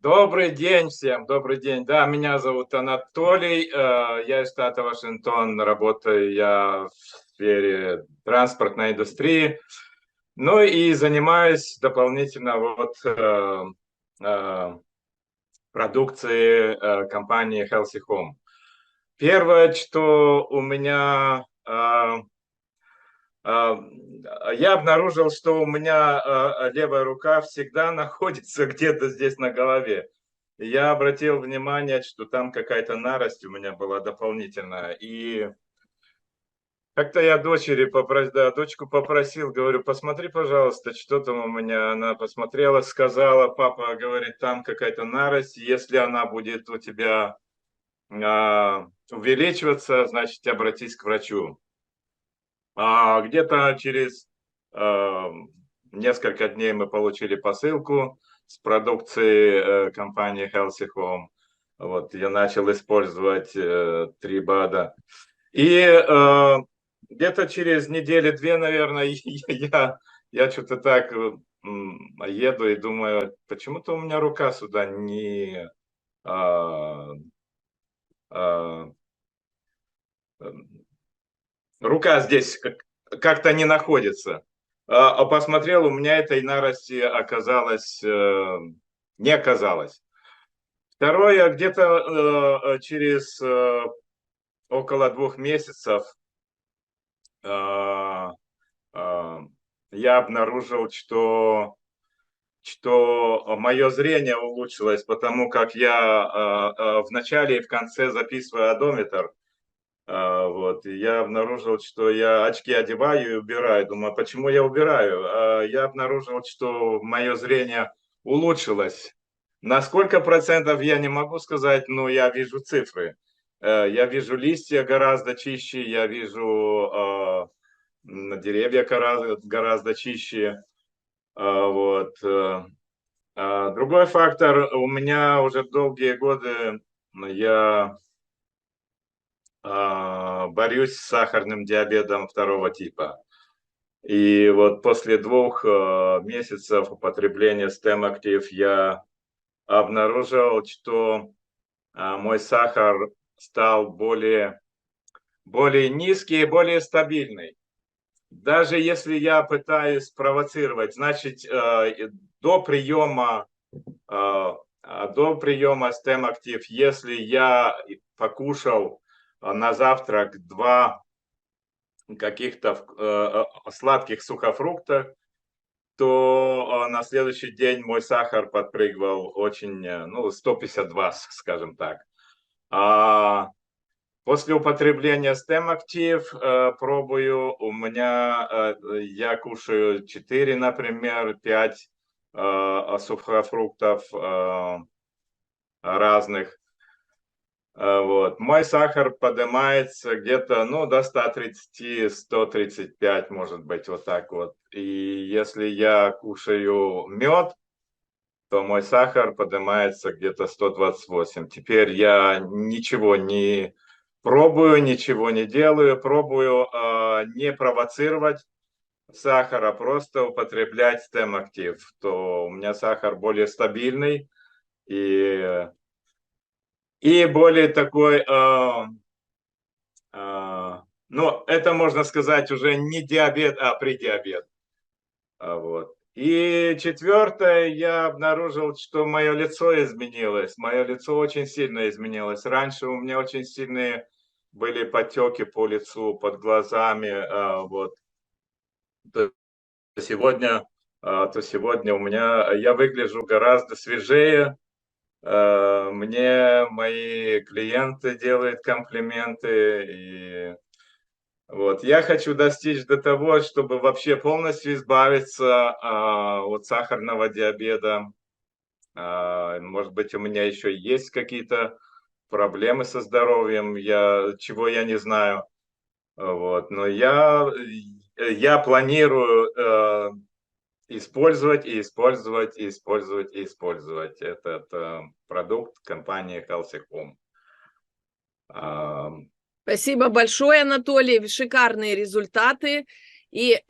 Добрый день всем, добрый день. Да, меня зовут Анатолий, я из штата Вашингтон, работаю я в сфере транспортной индустрии, ну и занимаюсь дополнительно э, продукцией компании HealthyHome. Первое, что у меня А, я обнаружил, что у меня левая рука всегда находится где-то здесь на голове. И я обратил внимание, что там какая-то нарость у меня была дополнительная. И как-то я дочку попросил, говорю, посмотри, пожалуйста, что там у меня. Она посмотрела, сказала, папа говорит, там какая-то нарость. Если она будет у тебя увеличиваться, значит, обратись к врачу. Где-то через э, несколько дней мы получили посылку с продукцией компании HealthyHome. Вот, я начал использовать 3 БАДа. И где-то через недели-две, наверное, я что-то так еду и думаю, почему-то у меня рука сюда не... а, а, рука здесь как-то не находится. Посмотрел, у меня этой нарости оказалось, не оказалось. Второе, где-то через около 2 месяцев э, э, я обнаружил, что мое зрение улучшилось, потому как я в начале и в конце записываю одометр. Вот, и я обнаружил, что я очки одеваю и убираю. Думаю, почему я убираю? Я обнаружил, что мое зрение улучшилось. На сколько процентов я не могу сказать, но я вижу цифры. Я вижу листья гораздо чище, я вижу деревья гораздо чище. Вот. Другой фактор, у меня уже долгие годы я борюсь с сахарным диабетом 2 типа. И вот после 2 месяцев употребления STEM-актив я обнаружил, что мой сахар стал более низкий и более стабильный. Даже если я пытаюсь провоцировать, значит, до приема, до приема STEM-актив, если я покушал на завтрак 2 каких-то сладких сухофруктах, то на следующий день мой сахар подпрыгивал очень, ну, 152, скажем так. После употребления STEM-актив пробую, у меня, я кушаю 4, например, 5 сухофруктов разных. Вот. Мой сахар поднимается где-то, ну, до 130, 135, может быть, вот так вот. И если я кушаю мед, то мой сахар поднимается где-то 128. Теперь я ничего не пробую, ничего не делаю, пробую не провоцировать сахар, а просто употреблять STEM-актив. То у меня сахар более стабильный и более такой, ну, это можно сказать уже не диабет, а предиабет. Вот. И четвертое, я обнаружил, что мое лицо изменилось. Мое лицо очень сильно изменилось. Раньше у меня очень сильные были потеки по лицу, под глазами. Вот. То сегодня, то сегодня у меня я выгляжу гораздо свежее. Мне мои клиенты делают комплименты. И вот. Я хочу достичь до того, чтобы вообще полностью избавиться от сахарного диабета. Может быть, у меня еще есть какие-то проблемы со здоровьем, чего я не знаю. Вот. Но я планирую использовать и использовать и использовать и использовать этот продукт компании HealthyHome. Спасибо большое, Анатолий. Шикарные результаты. И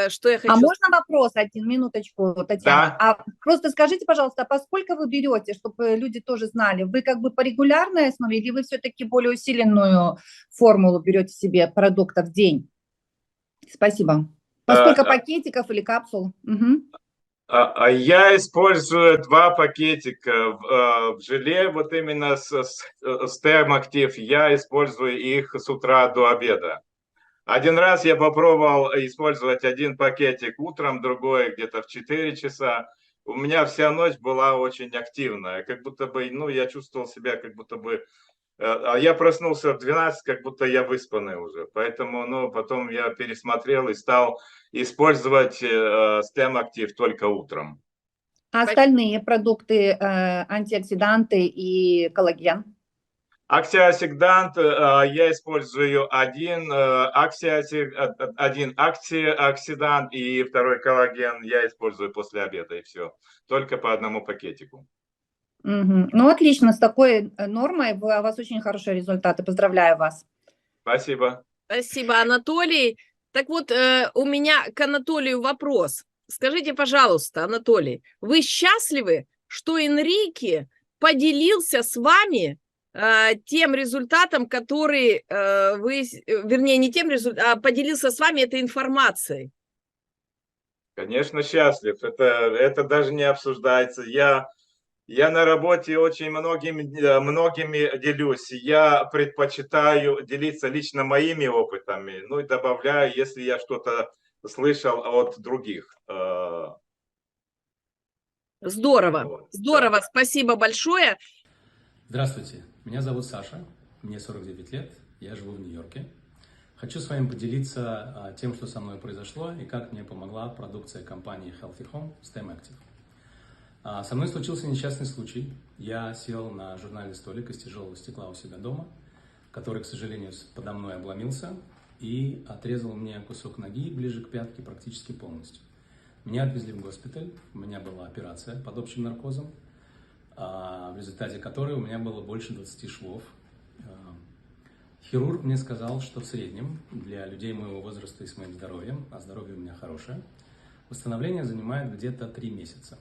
что я А хочу... можно вопрос один, минуточку, Татьяна? Да. А просто скажите, пожалуйста, а поскольку вы берете, чтобы люди тоже знали, вы как бы по регулярной основе или вы все-таки более усиленную формулу берете себе продуктов в день? Спасибо. Поскольку пакетиков или капсул? Угу. Я использую 2 пакетика в желе, вот именно с термоактив. Я использую их с утра до обеда. Один раз я попробовал использовать один пакетик утром, другой где-то в 4 часа. У меня вся ночь была очень активная, как будто бы, ну, я чувствовал себя, как будто бы, а я проснулся в 12, как будто я выспанный уже. Поэтому, ну, потом я пересмотрел и стал использовать STEM актив только утром. А остальные продукты, антиоксиданты и коллаген? Антиоксидант я использую один антиоксидант и второй коллаген я использую после обеда и все. Только по одному пакетику. Угу. Ну, отлично, с такой нормой у вас очень хорошие результаты. Поздравляю вас. Спасибо. Спасибо, Анатолий. Так вот, у меня к Анатолию вопрос. Скажите, пожалуйста, Анатолий, вы счастливы, что Энрике поделился с вами тем результатом, который вернее, не тем результатом, а поделился с вами этой информацией? Конечно, счастлив. Это даже не обсуждается. Я на работе очень многими делюсь. Я предпочитаю делиться лично моими опытами, ну и добавляю, если я что-то слышал от других. Здорово, Вот, здорово, да. спасибо большое. Здравствуйте, меня зовут Саша, мне 49 лет, я живу в Нью-Йорке. Хочу с вами поделиться тем, что со мной произошло и как мне помогла продукция компании HealthyHome STEM Active. Со мной случился несчастный случай. Я сел на журнальный столик из тяжелого стекла у себя дома, который, к сожалению, подо мной обломился и отрезал мне кусок ноги ближе к пятке практически полностью. Меня отвезли в госпиталь, у меня была операция под общим наркозом, в результате которой у меня было больше 20 швов. Хирург мне сказал, что в среднем для людей моего возраста и с моим здоровьем, а здоровье у меня хорошее, восстановление занимает где-то 3 месяца.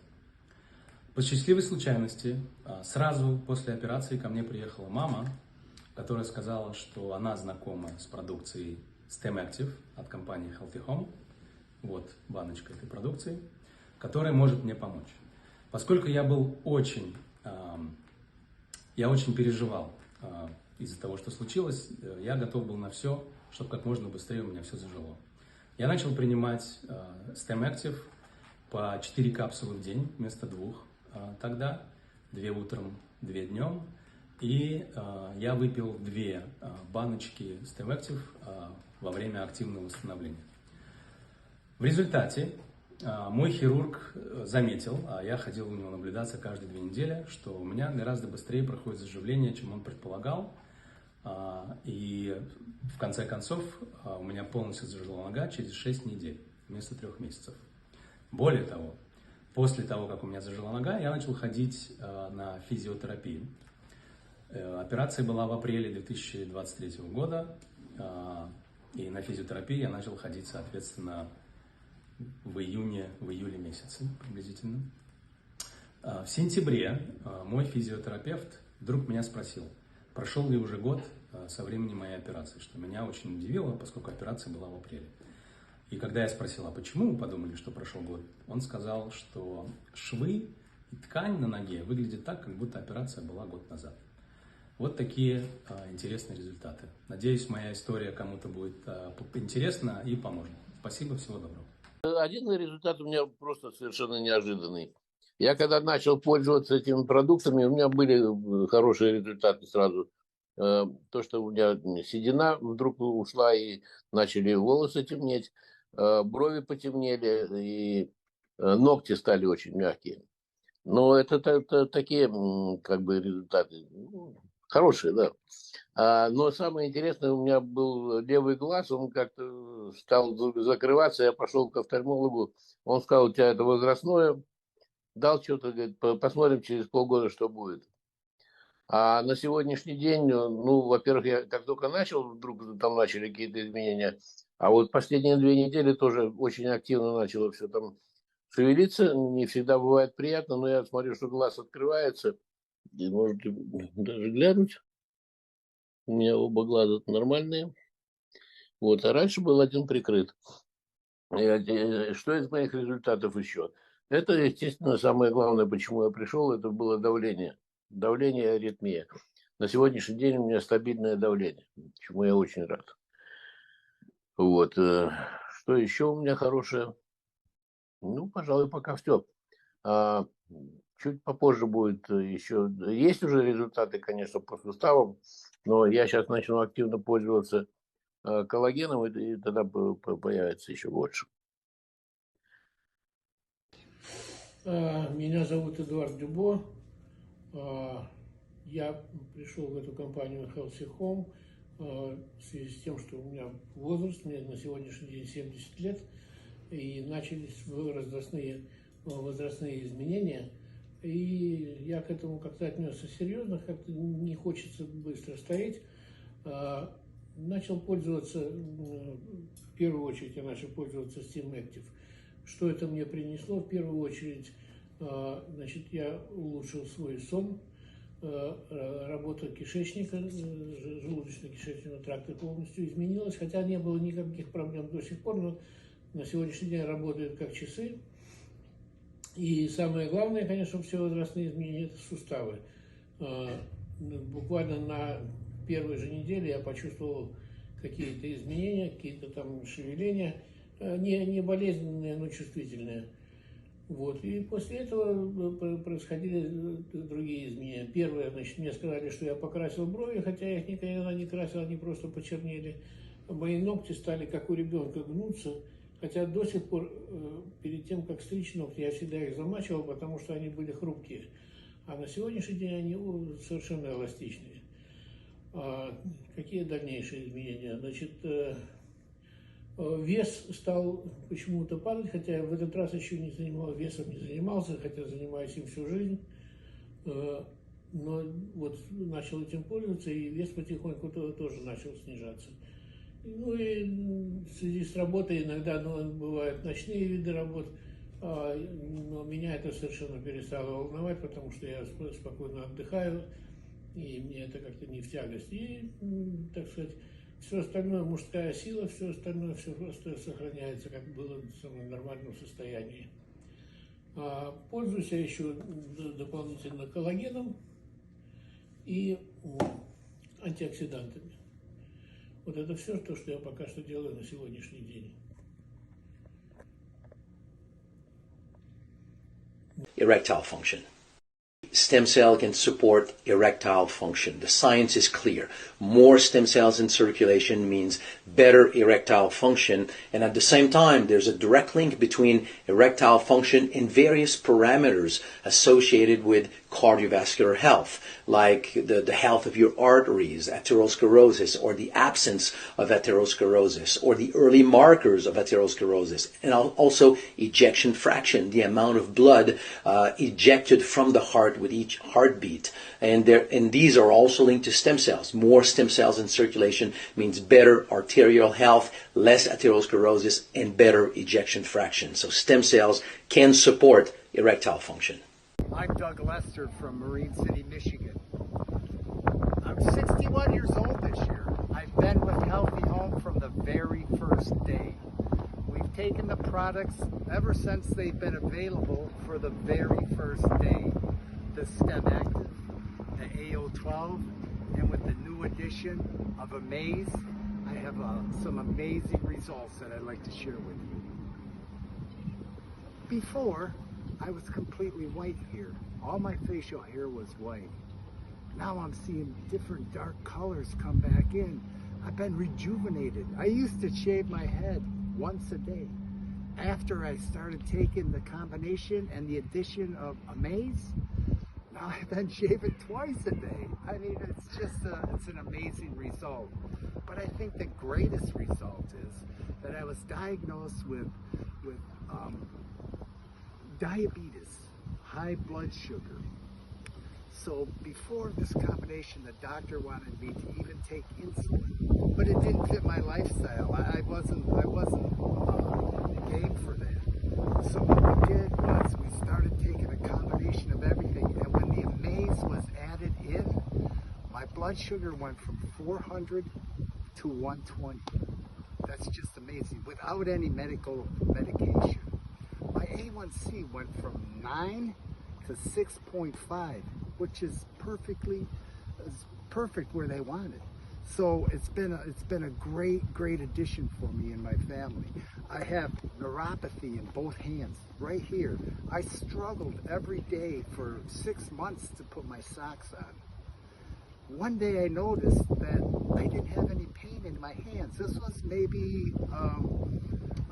По счастливой случайности, сразу после операции ко мне приехала мама, которая сказала, что она знакома с продукцией STEM Active от компании HealthyHome. Вот баночка этой продукции, которая может мне помочь. Поскольку я очень переживал из-за того, что случилось, я готов был на все, чтобы как можно быстрее у меня все зажило. Я начал принимать STEM Active по 4 капсулы в день вместо 2 тогда, 2 утром, 2 днем. И я выпил 2 баночки STEM Active во время активного восстановления. В результате мой хирург заметил, а я ходил у него наблюдаться каждые 2 недели, что у меня гораздо быстрее проходит заживление, чем он предполагал. И в конце концов у меня полностью зажила нога через 6 недель вместо 3 месяцев. Более того, после того, как у меня зажила нога, я начал ходить на физиотерапию. Операция была в апреле 2023 года, и на физиотерапию я начал ходить, соответственно, в июле месяце приблизительно. В сентябре мой физиотерапевт вдруг меня спросил, прошел ли уже год со времени моей операции, что меня очень удивило, поскольку операция была в апреле. И когда я спросил, а почему вы подумали, что прошел год, он сказал, что швы и ткань на ноге выглядят так, как будто операция была год назад. Вот такие интересные результаты. Надеюсь, моя история кому-то будет интересна и поможет. Спасибо, всего доброго. Один результат у меня просто совершенно неожиданный. Я когда начал пользоваться этими продуктами, у меня были хорошие результаты сразу. То, что у меня седина вдруг ушла и начали волосы темнеть, брови потемнели и ногти стали очень мягкие. Но это такие как бы результаты хорошие, да. Но самое интересное, у меня был левый глаз, он как-то стал закрываться, я пошел к офтальмологу, он сказал, у тебя это возрастное, дал что-то, говорит, посмотрим через полгода, что будет. А на сегодняшний день, ну, во-первых, я как только начал, вдруг там начали какие-то изменения, а вот последние 2 недели тоже очень активно начало все там шевелиться. Не всегда бывает приятно, но я смотрю, что глаз открывается. И можете даже глянуть. У меня оба глаза нормальные. Вот, а раньше был один прикрыт. Что из моих результатов еще? Это, естественно, самое главное, почему я пришел, это было давление. Давление и аритмия. На сегодняшний день у меня стабильное давление, чему я очень рад. Вот. Что еще у меня хорошее? Ну, пожалуй, пока все. Чуть попозже будет еще. Есть уже результаты, конечно, по суставам, но я сейчас начну активно пользоваться коллагеном, и тогда появится еще больше. Меня зовут Эдуард Дюбо. Я пришел в эту компанию HealthyHome в связи с тем, что у меня возраст, мне на сегодняшний день 70 лет, и начались возрастные изменения. И я к этому как-то отнесся серьезно, как-то не хочется быстро стареть. Начал пользоваться, в первую очередь я начал пользоваться SteamActive. Что это мне принесло? В первую очередь, значит, я улучшил свой сон, работа кишечника, желудочно-кишечного тракта полностью изменилась, хотя не было никаких проблем до сих пор, но на сегодняшний день работает как часы. И самое главное, конечно, все возрастные изменения – это суставы. Буквально на первой же неделе я почувствовал какие-то изменения, какие-то там шевеления, не болезненные, но чувствительные. Вот. И после этого происходили другие изменения. Первое, значит, мне сказали, что я покрасил брови, хотя я их никогда не красил, они просто почернели. Мои ногти стали, как у ребенка, гнуться. Хотя до сих пор, перед тем, как стричь ногти, я всегда их замачивал, потому что они были хрупкие. А на сегодняшний день они совершенно эластичные. Какие дальнейшие изменения? Значит, вес стал почему-то падать, хотя я в этот раз еще весом не занимался, хотя занимаюсь им всю жизнь. Но вот начал этим пользоваться, и вес потихоньку тоже начал снижаться. Ну и в связи с работой иногда бывают ночные виды работ, но меня это совершенно перестало волновать, потому что я спокойно отдыхаю, и мне это как-то не в тягость. И, так сказать, все остальное, мужская сила, все остальное, все просто сохраняется, как было в самом нормальном состоянии. Пользуюсь я еще дополнительно коллагеном и антиоксидантами. Вот это все, что я пока что делаю на сегодняшний день. Erectile function. Stem cell can support erectile function. The science is clear. More stem cells in circulation means better erectile function, and at the same time there's a direct link between erectile function and various parameters associated with cardiovascular health, like the health of your arteries, atherosclerosis, or the absence of atherosclerosis, or the early markers of atherosclerosis, and also ejection fraction, the amount of blood ejected from the heart with each heartbeat. And these are also linked to stem cells. More stem cells in circulation means better arterial health, less atherosclerosis, and better ejection fraction. So stem cells can support erectile function. I'm Doug Lester from Marine City, Michigan. I'm 61 years old this year. I've been with HealthyHome from the very first day. We've taken the products ever since they've been available for the very first day. The STEM Active, the AO12, and with the new addition of Amaze, I have some amazing results that I'd like to share with you. Before, I was completely white here. All my facial hair was white. Now I'm seeing different dark colors come back in. I've been rejuvenated. I used to shave my head once a day. After I started taking the combination and the addition of Amaze, now I've been shaving twice a day. I mean, it's just it's an amazing result. But I think the greatest result is that I was diagnosed with diabetes, high blood sugar, So before this combination, the doctor wanted me to even take insulin, but it didn't fit my lifestyle. I wasn't game for that. So what we did was we started taking a combination of everything, and when the Amaze was added in, my blood sugar went from 400 to 120. That's just amazing, without any medication. My A1C went from 9 to 6.5, which is perfect where they want it. So it's been a great addition for me and my family. I have neuropathy in both hands, right here. I struggled every day for 6 months to put my socks on. One day I noticed that I didn't have any pain in my hands. This was maybe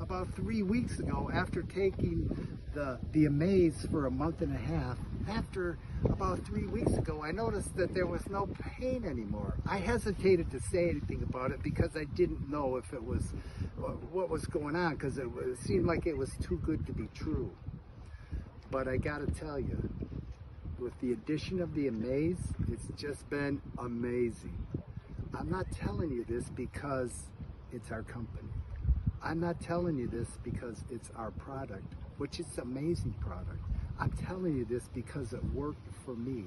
about 3 weeks ago, after taking the Amaze for a month and a half. After about 3 weeks ago, I noticed that there was no pain anymore. I hesitated to say anything about it because I didn't know if it was what was going on, because it seemed like it was too good to be true. But I gotta tell you, with the addition of the Amaze, it's just been amazing. I'm not telling you this because it's our company. I'm not telling you this because it's our product, which is an amazing product. I'm telling you this because it worked for me.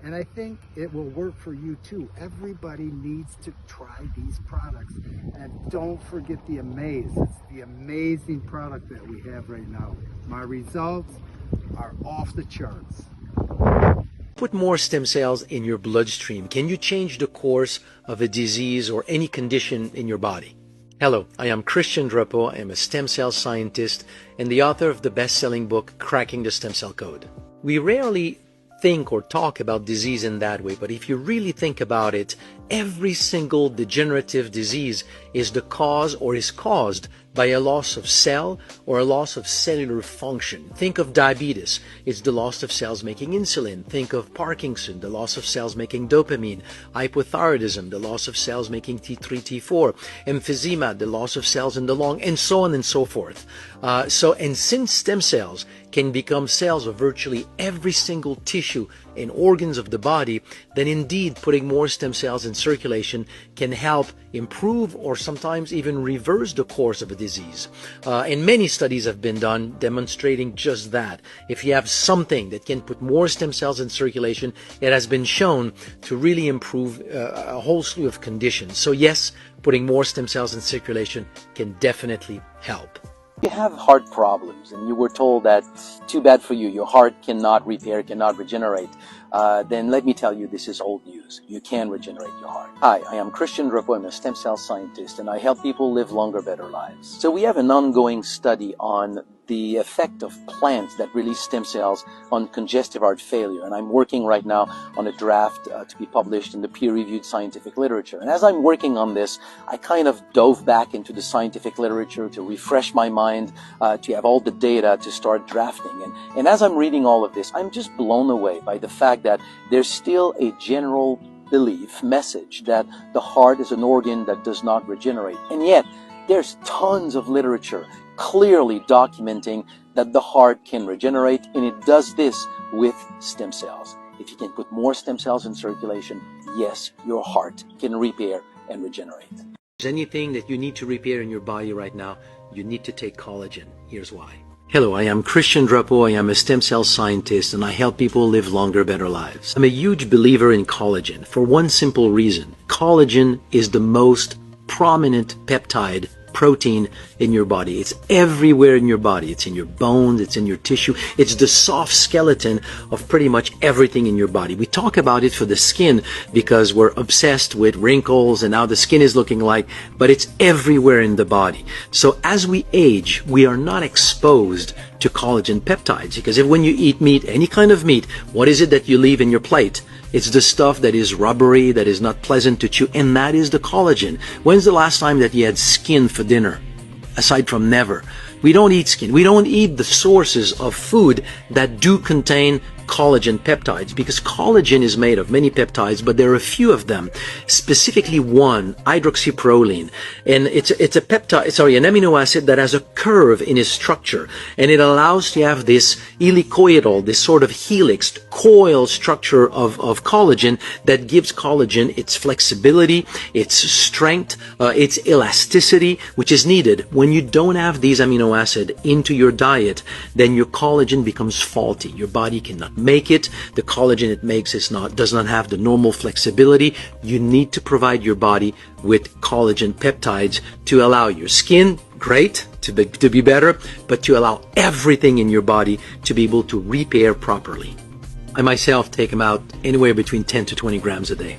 And I think it will work for you too. Everybody needs to try these products. And don't forget the Amaze. It's the amazing product that we have right now. My results are off the charts. Put more stem cells in your bloodstream. Can you change the course of a disease or any condition in your body? Hello, I am Christian Drapeau. I am a stem cell scientist and the author of the best-selling book, Cracking the Stem Cell Code. We rarely think or talk about disease in that way, but if you really think about it, every single degenerative disease is the cause or is caused by a loss of cell or a loss of cellular function. Think of diabetes, it's the loss of cells making insulin. Think of Parkinson, the loss of cells making dopamine. Hypothyroidism, the loss of cells making T3, T4. Emphysema, the loss of cells in the lung, and so on and so forth. And since stem cells can become cells of virtually every single tissue and organs of the body, then indeed putting more stem cells in circulation can help improve or sometimes even reverse the course of a disease. And many studies have been done demonstrating just that. If you have something that can put more stem cells in circulation, it has been shown to really improve a whole slew of conditions. So yes, putting more stem cells in circulation can definitely help. You have heart problems and you were told that too bad for you, your heart cannot repair, cannot regenerate, then let me tell you, this is old news. You can regenerate your heart. Hi, I am Christian Drapeau. I'm a stem cell scientist and I help people live longer, better lives. So we have an ongoing study on the effect of plants that release stem cells on congestive heart failure. And I'm working right now on a draft to be published in the peer-reviewed scientific literature. And as I'm working on this, I kind of dove back into the scientific literature to refresh my mind, to have all the data to start drafting. And as I'm reading all of this, I'm just blown away by the fact that there's still a general belief, message, that the heart is an organ that does not regenerate. And yet, there's tons of literature clearly documenting that the heart can regenerate, and it does this with stem cells. If you can put more stem cells in circulation, yes, your heart can repair and regenerate. If there's anything that you need to repair in your body right now, you need to take collagen. Here's why. Hello, I am Christian Drapeau. I am a stem cell scientist and I help people live longer, better lives. I'm a huge believer in collagen for one simple reason. Collagen is the most prominent peptide protein in your body. It's everywhere in your body. It's in your bones, it's in your tissue. It's the soft skeleton of pretty much everything in your body. We talk about it for the skin because we're obsessed with wrinkles and how the skin is looking like, but it's everywhere in the body. So as we age, we are not exposed to collagen peptides, because if when you eat meat, any kind of meat, what is it that you leave in your plate? It's the stuff that is rubbery, that is not pleasant to chew, and that is the collagen. When's the last time that you had skin for dinner? Aside from never. We don't eat skin. We don't eat the sources of food that do contain collagen peptides, because collagen is made of many peptides, but there are a few of them, specifically one, hydroxyproline, and it's a peptide, sorry, an amino acid that has a curve in its structure, and it allows to have this helicoidal, this sort of helix, coil structure of collagen that gives collagen its flexibility, its strength, its elasticity, which is needed. When you don't have these amino acids into your diet, then your collagen becomes faulty. Your body cannot make it. The collagen it makes does not have the normal flexibility. You need to provide your body with collagen peptides to allow your skin, great, to be better, but to allow everything in your body to be able to repair properly. I myself take them out anywhere between 10 to 20 grams a day.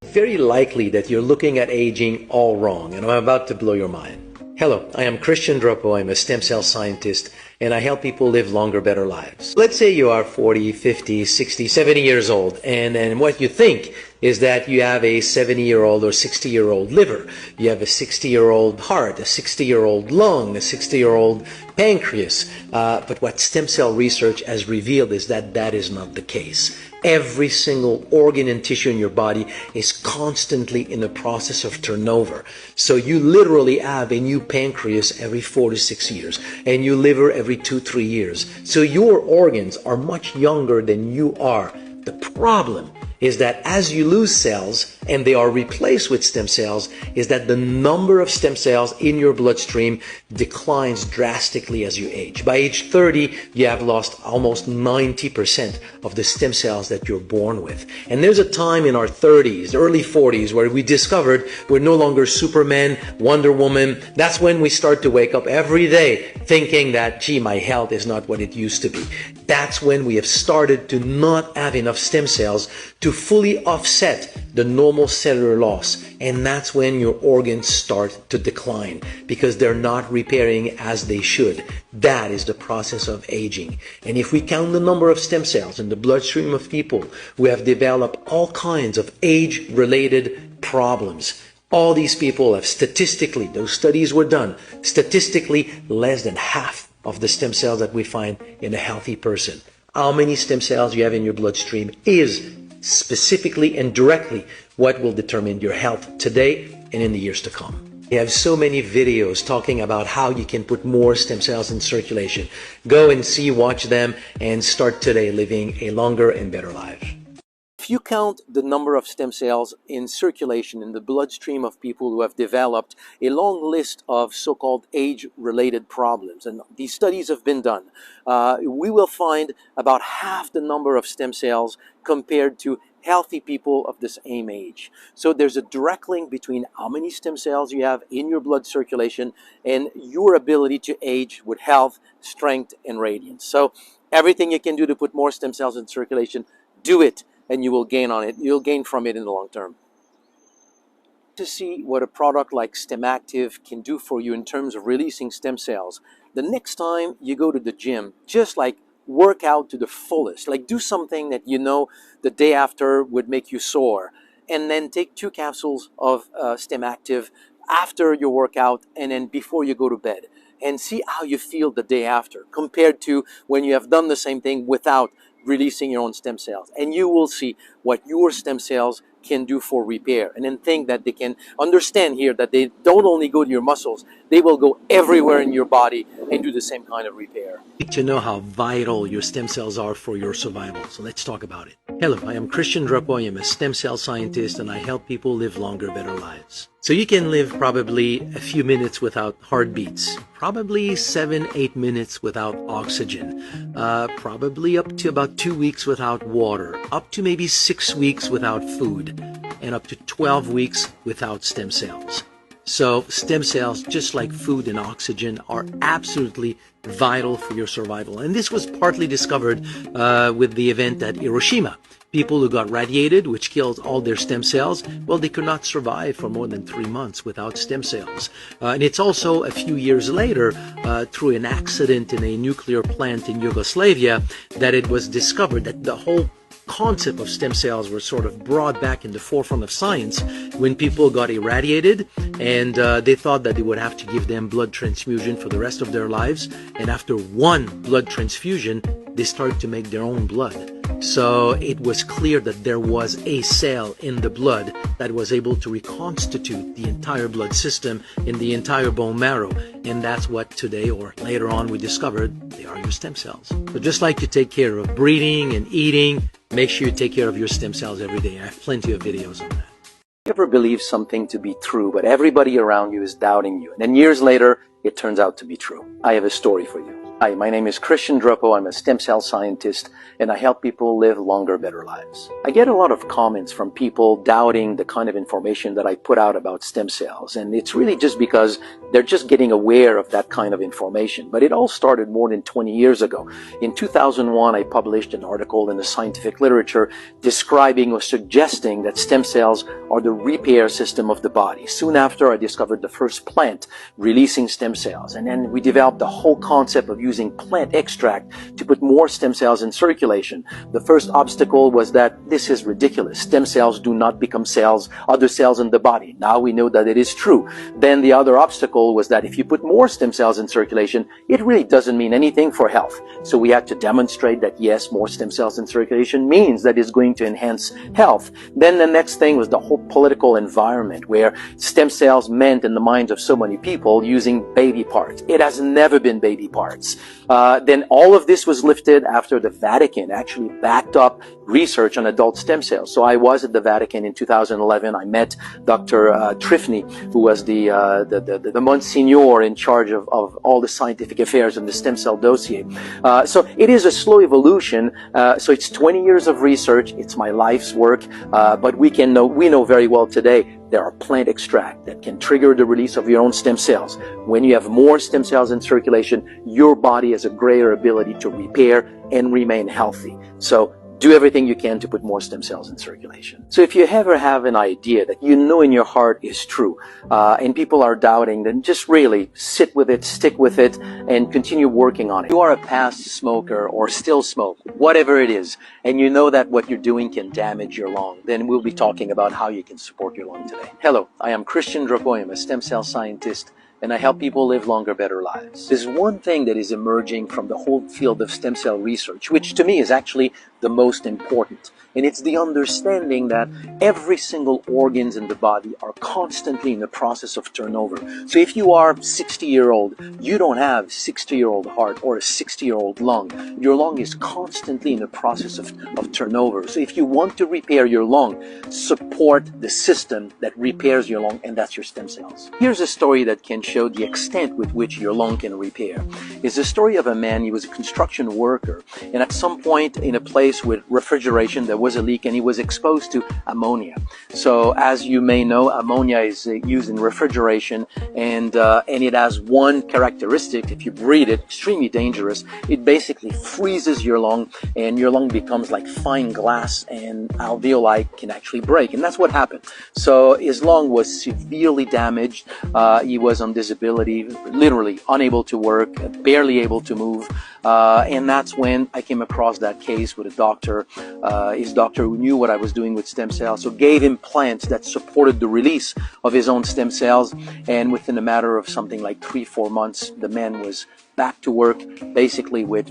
Very likely that you're looking at aging all wrong, and I'm about to blow your mind. Hello, I am Christian Dropo. I'm a stem cell scientist, and I help people live longer, better lives. Let's say you are 40, 50, 60, 70 years old, and what you think is that you have a 70-year-old or 60-year-old liver, you have a 60-year-old heart, a 60-year-old lung, a 60-year-old pancreas. But what stem cell research has revealed is that that is not the case. Every single organ and tissue in your body is constantly in the process of turnover. So you literally have a new pancreas every 4 to 6 years, and your liver every 2-3 years. So your organs are much younger than you are. The problem is that as you lose cells and they are replaced with stem cells, is that the number of stem cells in your bloodstream declines drastically as you age. By age 30, you have lost almost 90% of the stem cells that you're born with. And there's a time in our 30s, early 40s, where we discovered we're no longer Superman, Wonder Woman. That's when we start to wake up every day thinking that, gee, my health is not what it used to be. That's when we have started to not have enough stem cells to fully offset the normal cellular loss. And that's when your organs start to decline because they're not repairing as they should. That is the process of aging. And if we count the number of stem cells in the bloodstream of people who have developed all kinds of age-related problems, all these people have statistically, those studies were done, statistically less than half of the stem cells that we find in a healthy person. How many stem cells you have in your bloodstream is specifically and directly what will determine your health today and in the years to come. We have so many videos talking about how you can put more stem cells in circulation. Go and see, watch them, and start today living a longer and better life. If you count the number of stem cells in circulation in the bloodstream of people who have developed a long list of so-called age-related problems, and these studies have been done, we will find about half the number of stem cells compared to healthy people of the same age. So there's a direct link between how many stem cells you have in your blood circulation and your ability to age with health, strength, and radiance. So everything you can do to put more stem cells in circulation, do it, and you will gain on it. You'll gain from it in the long term. To see what a product like StemActive can do for you in terms of releasing stem cells, the next time you go to the gym, just like work out to the fullest, like do something that you know the day after would make you sore, and then take 2 capsules of StemActive after your workout and then before you go to bed, and see how you feel the day after compared to when you have done the same thing without releasing your own stem cells. And you will see what your stem cells can do for repair. And then think that they can understand here that they don't only go to your muscles, they will go everywhere in your body and do the same kind of repair. To know how vital your stem cells are for your survival. So let's talk about it. Hello, I am Christian Dropo. I am a stem cell scientist and I help people live longer, better lives. So you can live probably a few minutes without heartbeats, probably 7-8 minutes without oxygen, probably up to about 2 weeks without water, up to maybe 6 weeks without food, and up to 12 weeks without stem cells. So stem cells, just like food and oxygen, are absolutely vital for your survival. And this was partly discovered with the event at Hiroshima. People who got radiated, which killed all their stem cells, well, they could not survive for more than 3 months without stem cells. And it's also a few years later, through an accident in a nuclear plant in Yugoslavia, that it was discovered that the whole concept of stem cells were sort of brought back in the forefront of science when people got irradiated and they thought that they would have to give them blood transfusion for the rest of their lives. And after one blood transfusion, they started to make their own blood. So it was clear that there was a cell in the blood that was able to reconstitute the entire blood system in the entire bone marrow. And that's what today or later on we discovered they are your stem cells. So just like you take care of breathing and eating, make sure you take care of your stem cells every day. I have plenty of videos on that. You ever believe something to be true, but everybody around you is doubting you, and then years later, it turns out to be true? I have a story for you. Hi, my name is Christian Dropo. I'm a stem cell scientist, and I help people live longer, better lives. I get a lot of comments from people doubting the kind of information that I put out about stem cells, and it's really just because they're just getting aware of that kind of information. But it all started more than 20 years ago. In 2001, I published an article in the scientific literature describing or suggesting that stem cells are the repair system of the body. Soon after, I discovered the first plant releasing stem cells, and then we developed the whole concept of using plant extract to put more stem cells in circulation. The first obstacle was that this is ridiculous. Stem cells do not become cells, other cells in the body. Now we know that it is true. Then the other obstacle was that if you put more stem cells in circulation, it really doesn't mean anything for health. So we had to demonstrate that yes, more stem cells in circulation means that it's going to enhance health. Then the next thing was the whole political environment where stem cells meant in the minds of so many people using baby parts. It has never been baby parts. Then all of this was lifted after the Vatican actually backed up research on adult stem cells. So I was at the Vatican in 2011. I met Dr. Trifni, who was the Monsignor in charge of all the scientific affairs in the stem cell dossier. So it is a slow evolution. So it's 20 years of research. It's my life's work. But we know very well today there are plant extract that can trigger the release of your own stem cells. When you have more stem cells in circulation, your body has a greater ability to repair and remain healthy. So do everything you can to put more stem cells in circulation. So if you ever have an idea that you know in your heart is true, and people are doubting, then just really sit with it, stick with it, and continue working on it. If you are a past smoker or still smoke, whatever it is, and you know that what you're doing can damage your lung, then we'll be talking about how you can support your lung today. Hello, I am Christian Dropo. I'm a stem cell scientist, and I help people live longer, better lives. There's one thing that is emerging from the whole field of stem cell research, which to me is actually the most important. And it's the understanding that every single organs in the body are constantly in the process of turnover. So if you are 60-year-old, you don't have 60-year-old heart or a 60-year-old lung. Your lung is constantly in the process of turnover. So if you want to repair your lung, support the system that repairs your lung, and that's your stem cells. Here's a story that can show the extent with which your lung can repair. It's the story of a man. He was a construction worker, and at some point in a place with refrigeration, there was a leak, and he was exposed to ammonia. So as you may know, ammonia is used in refrigeration, and it has one characteristic. If you breathe it, extremely dangerous. It basically freezes your lung, and your lung becomes like fine glass, and alveoli can actually break, and that's what happened. So his lung was severely damaged. He was on disability, literally unable to work, barely able to move, and that's when I came across that case with a doctor. His doctor who knew what I was doing with stem cells, so gave him plants that supported the release of his own stem cells, and within a matter of something like 3-4 months, the man was back to work, basically with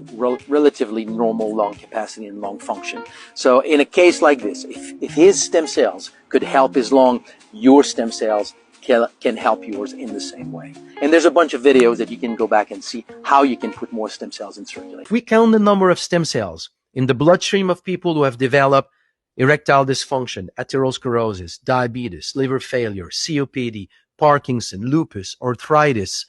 relatively normal lung capacity and lung function. So in a case like this, if his stem cells could help his lung, your stem cells can help yours in the same way. And there's a bunch of videos that you can go back and see how you can put more stem cells in circulation. If we count the number of stem cells in the bloodstream of people who have developed erectile dysfunction, atherosclerosis, diabetes, liver failure, COPD, Parkinson, lupus, arthritis,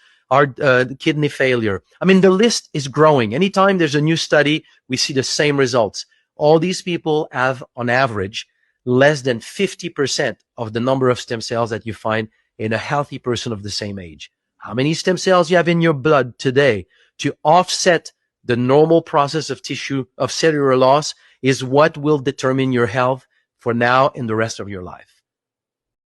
kidney failure. I mean, the list is growing. Anytime there's a new study, we see the same results. All these people have, on average, less than 50% of the number of stem cells that you find in a healthy person of the same age. How many stem cells you have in your blood today to offset the normal process of tissue, of cellular loss, is what will determine your health for now and the rest of your life.